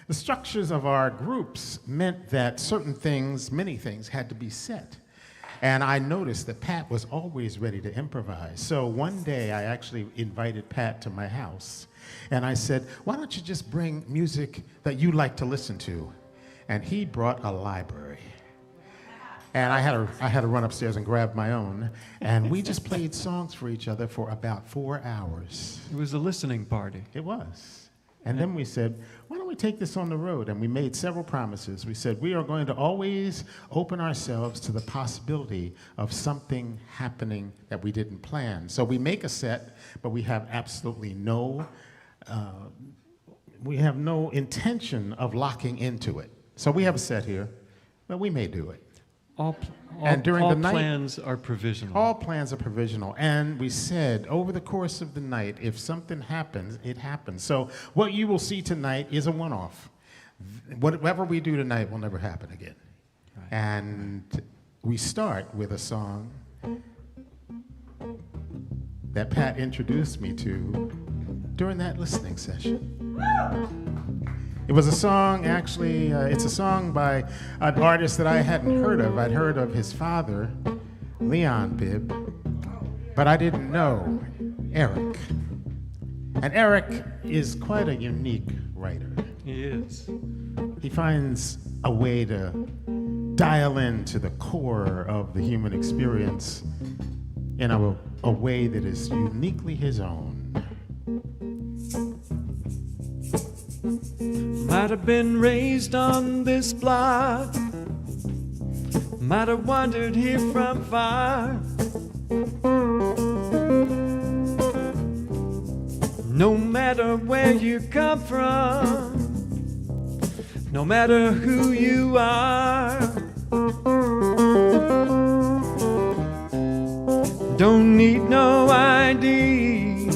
The structures of our groups meant that certain things, many things, had to be set. And I noticed that Pat was always ready to improvise. So one day I actually invited Pat to my house. And I said, why don't you just bring music that you like to listen to? And he brought a library. And I had to run upstairs and grab my own. And we just played songs for each other for about 4 hours. It was a listening party. It was. And then we said, why don't we take this on the road? And we made several promises. We said, we are going to always open ourselves to the possibility of something happening that we didn't plan. So we make a set, but we have absolutely no intention of locking into it. So we have a set here, but we may do it. All plans are provisional. All plans are provisional. And we said, over the course of the night, if something happens, it happens. So what you will see tonight is a one-off. Whatever we do tonight will never happen again. Right. And we start with a song that Pat introduced me to during that listening session. It was a song, actually, it's a song by an artist that I hadn't heard of. I'd heard of his father, Leon Bibb, but I didn't know Eric. And Eric is quite a unique writer. He is. He finds a way to dial into the core of the human experience in a way that is uniquely his own. Might have been raised on this block, might have wandered here from far. No matter where you come from, no matter who you are, don't need no ID,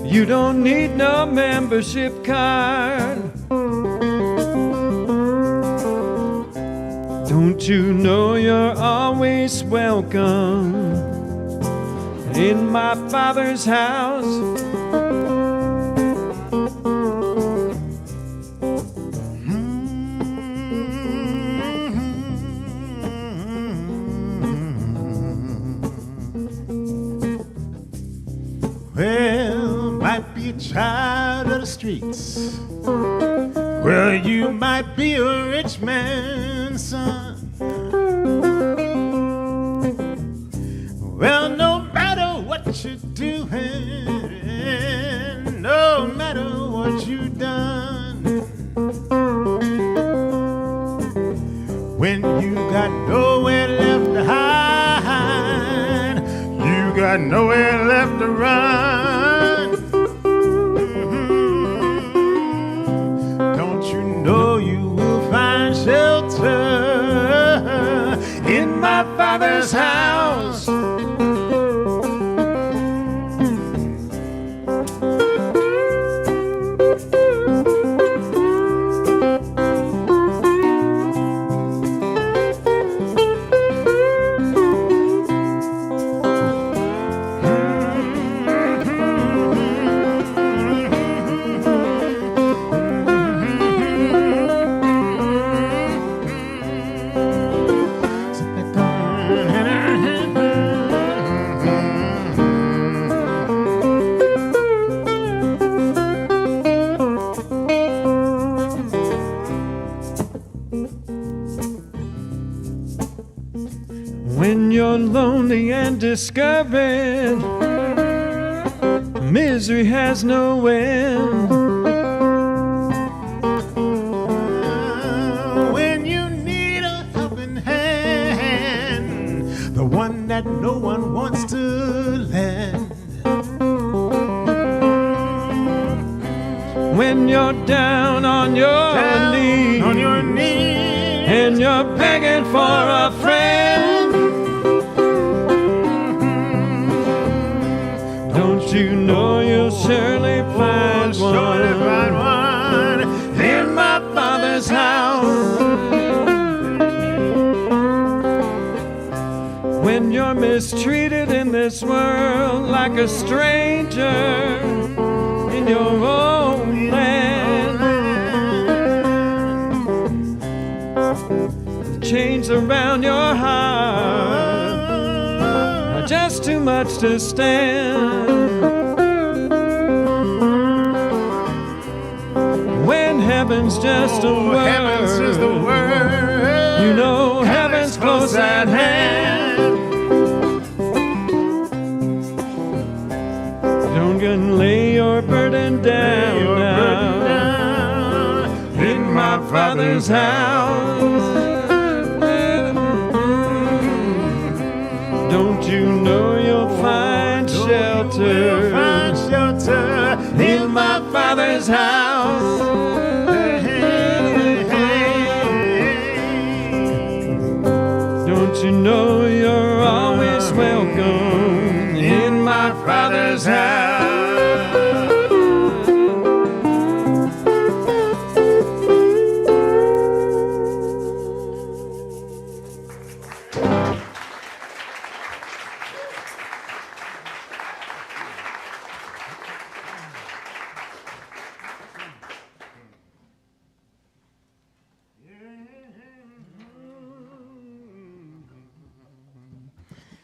you don't need no membership card. Don't you know you're always welcome in my Father's house? Well, might be a child of the streets. Well, you might be a rich man's son. Well, no matter what you're doing, no matter what you've done, when you got nowhere left to hide, you got nowhere left to run. Don't you know you will find shelter in my Father's house? When you're lonely and discouraged, misery has no end. When you need a helping hand, the one that no one wants to lend. When you're down on your knees, and you're begging for a friend, don't you know you'll surely find one in my Father's house? When you're mistreated in this world like a stranger in your own land, chains around your heart are just too much to stand. When heaven's just a word, heaven's just a word, you know heaven's close at hand. Don't go and lay your burden down, in my Father's house. Don't you know you'll find shelter in my Father's house? Don't you know you're always welcome in my Father's house?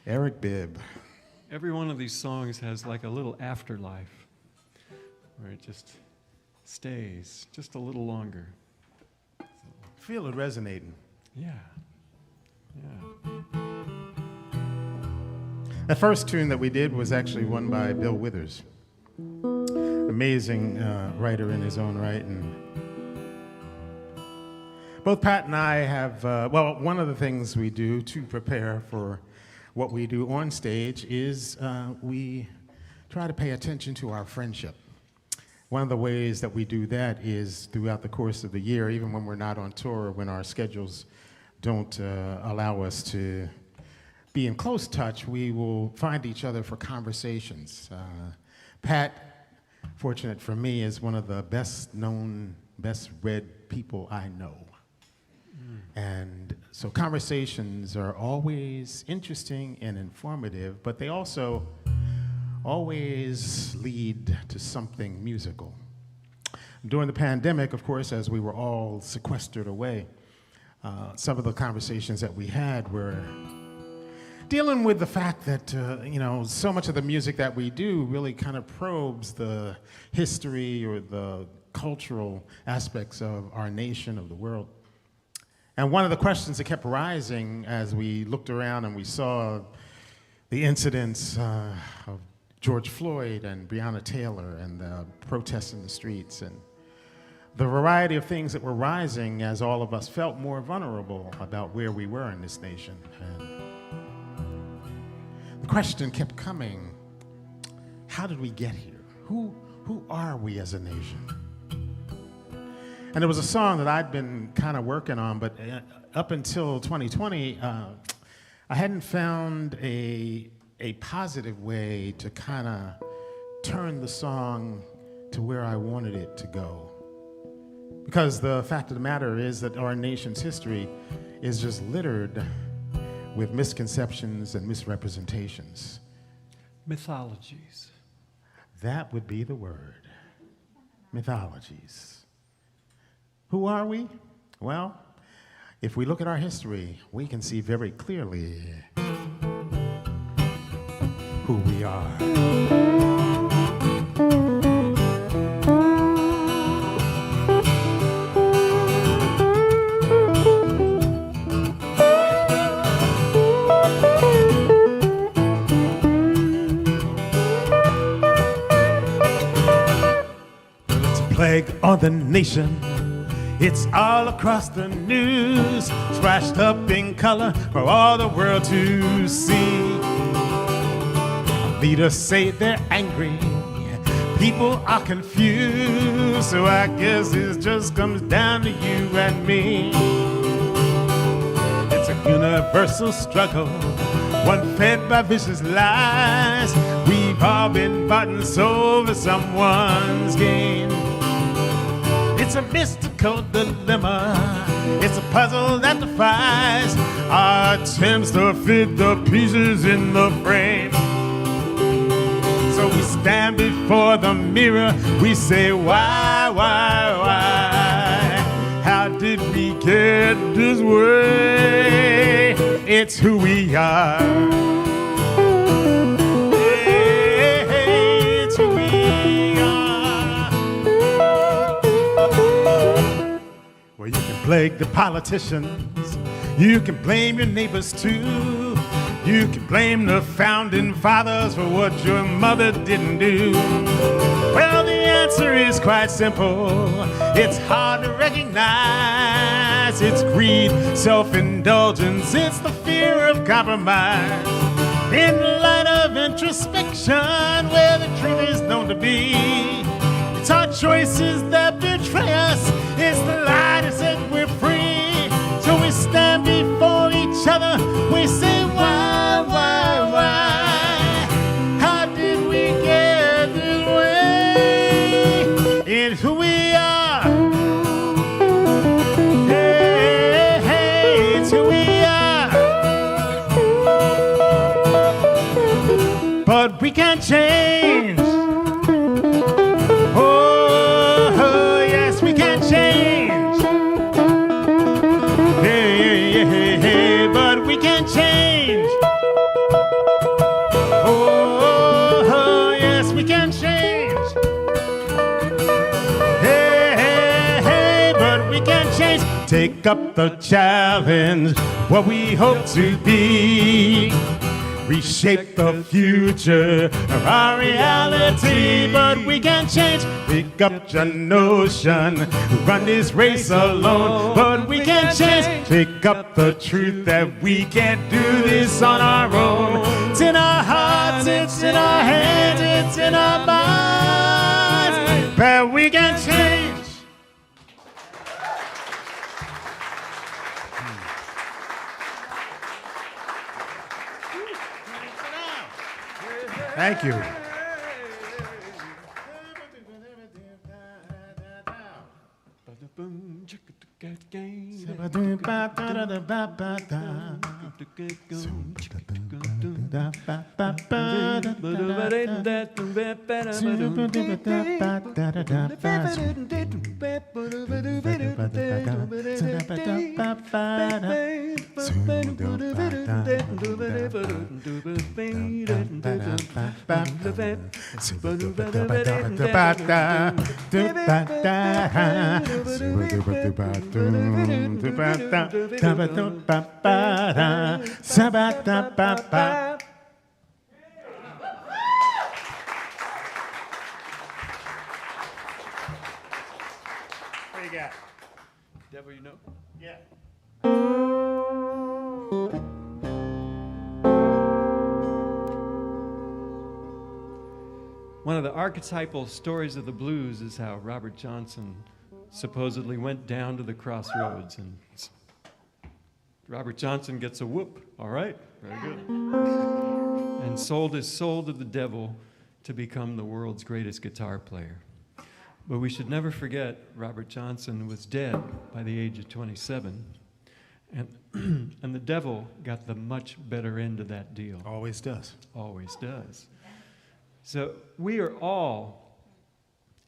Eric Bibb. Every one of these songs has like a little afterlife where it just stays just a little longer. Feel it resonating. Yeah. The first tune that we did was actually one by Bill Withers. Amazing writer in his own right. And both Pat and I have, one of the things we do to prepare for what we do on stage is we try to pay attention to our friendship. One of the ways that we do that is throughout the course of the year, even when we're not on tour, when our schedules don't allow us to be in close touch, we will find each other for conversations. Pat, fortunate for me, is one of the best known, best read people I know. And so conversations are always interesting and informative, but they also always lead to something musical. During the pandemic, of course, as we were all sequestered away, some of the conversations that we had were dealing with the fact that, so much of the music that we do really kind of probes the history or the cultural aspects of our nation, of the world. And one of the questions that kept rising as we looked around and we saw the incidents of George Floyd and Breonna Taylor and the protests in the streets and the variety of things that were rising as all of us felt more vulnerable about where we were in this nation. And the question kept coming, how did we get here? Who are we as a nation? And there was a song that I'd been kind of working on, but up until 2020, I hadn't found a positive way to kind of turn the song to where I wanted it to go. Because the fact of the matter is that our nation's history is just littered with misconceptions and misrepresentations. Mythologies. That would be the word. Mythologies. Who are we? Well, if we look at our history, we can see very clearly who we are. It's a plague on the nation. It's all across the news, splashed up in color for all the world to see. Leaders say they're angry, people are confused, so I guess it just comes down to you and me. It's a universal struggle, one fed by vicious lies. We've all been bought and sold for someone's gain. It's a mystical dilemma. It's a puzzle that defies our attempts to fit the pieces in the frame. So we stand before the mirror. We say, why? How did we we get this way? It's who we are. Hey, it's who we are. Well, you can blame the politicians. You can blame your neighbors too. You can blame the founding fathers for what your mother didn't do. Well, the answer is quite simple. It's hard to recognize. It's greed, self-indulgence. It's the fear of compromise. In the light of introspection, where the truth is known to be, it's our choices that betray us. It's the lie that says we're free. So we stand before each other. We say, why, why? How did we get this way? It's who we are. Hey, hey, it's who we are. But we can't change. Oh, yes, we can't change. Hey, but we can't change. Oh, yes, we can change. Hey, but we can change. Take up the challenge, what we hope to be. Reshape the future of our reality, but we can change. Pick up your notion, run this race alone, but we can change. Pick up the truth that we can't do this on our own. It's in our hearts, it's in our hands, it's in our minds, but we can change. Thank you. What you got? Devil you know? Yeah. One of the archetypal stories of the blues is how Robert Johnson supposedly went down to the crossroads, and Robert Johnson gets a whoop. All right, very good. And sold his soul to the devil to become the world's greatest guitar player. But we should never forget Robert Johnson was dead by the age of 27. And the devil got the much better end of that deal. Always does. Always does. So we are all,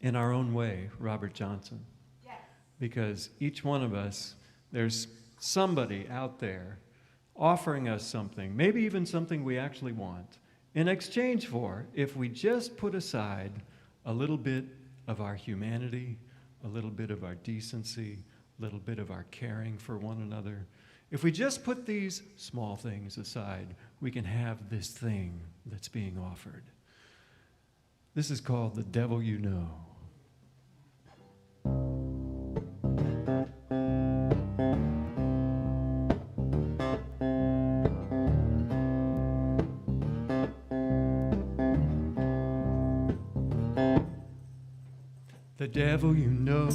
in our own way, Robert Johnson. Yes. Because each one of us, there's somebody out there offering us something, maybe even something we actually want, in exchange for, if we just put aside a little bit of our humanity, a little bit of our decency, a little bit of our caring for one another. If we just put these small things aside, we can have this thing that's being offered. This is called The Devil You Know. The devil you know,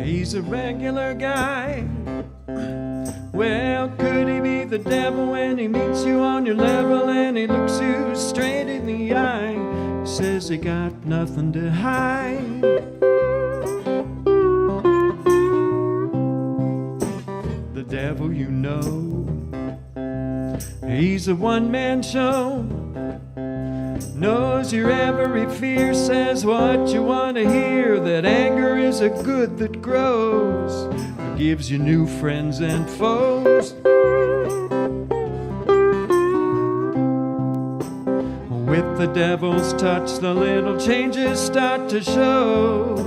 he's a regular guy. Well, could he be the devil when he meets you on your level and he looks you straight in the eye? Says he got nothing to hide. The devil you know, he's a one-man show. knows your every fear, says what you want to hear, that anger is a good that grows, gives you new friends and foes. With the devil's touch, the little changes start to show.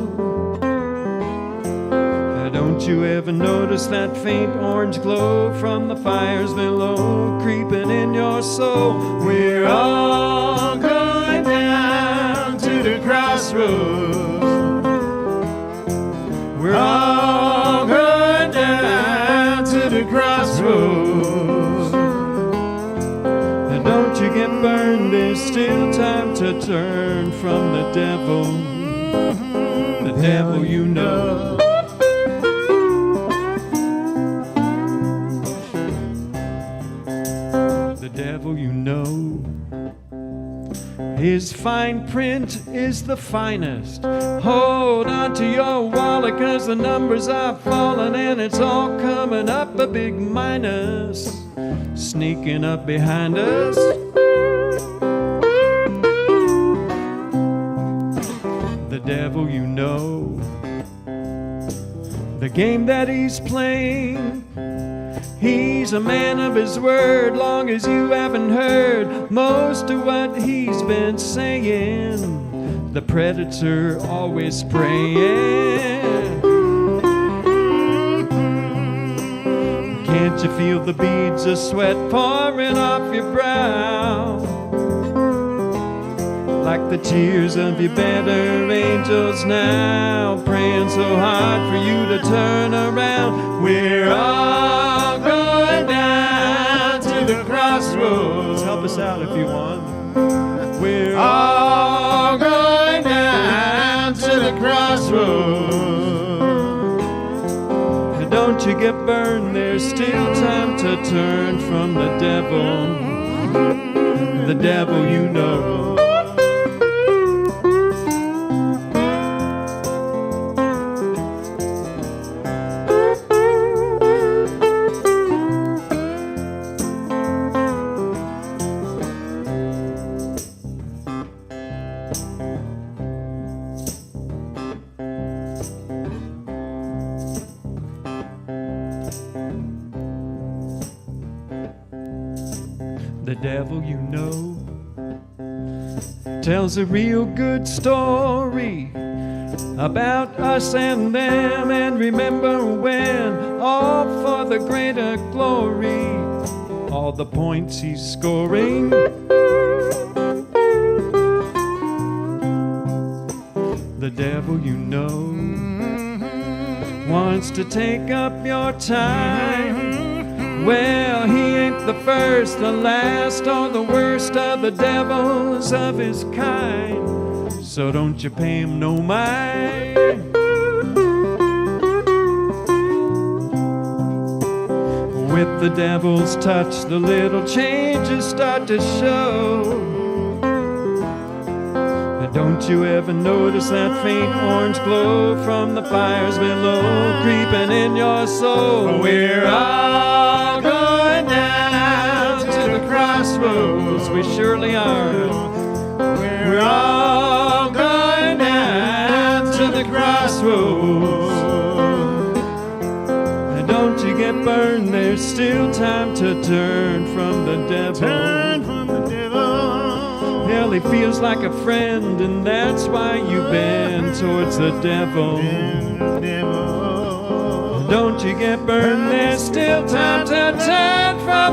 Don't you ever notice that faint orange glow from the fires below, creeping in your soul? We're all going down to the crossroads. We're all going down to the crossroads. And don't you get burned, there's still time to turn from the devil you know. Devil you know. His fine print is the finest. Hold on to your wallet, 'cause the numbers are falling and it's all coming up a big minus, sneaking up behind us. The devil you know. The game that he's playing, he's a man of his word, long as you haven't heard most of what he's been saying. The predator always praying. Can't you feel the beads of sweat pouring off your brow? Like the tears of your better angels now, praying so hard for you to turn around. We're all going down to the crossroads. Help us out if you want. We're all going down to the crossroads. And don't you get burned, there's still time to turn from the devil you know. The devil you know tells a real good story about us and them, and remember when, all for the greater glory, all the points he's scoring. The devil you know wants to take up your time. Well, he ain't the first, the last, or the worst of the devils of his kind, so don't you pay him no mind. With the devil's touch, the little changes start to show. Don't you ever notice that faint orange glow from the fires below, creeping in your soul? We're all going down to the crossroads. We surely are. We're all going down to the crossroads. And don't you get burned, there's still time to turn from the devil. Turn from the devil. Hell, he feels like a friend, and that's why you bend towards the devil. Don't you get burned, there's still time to turn from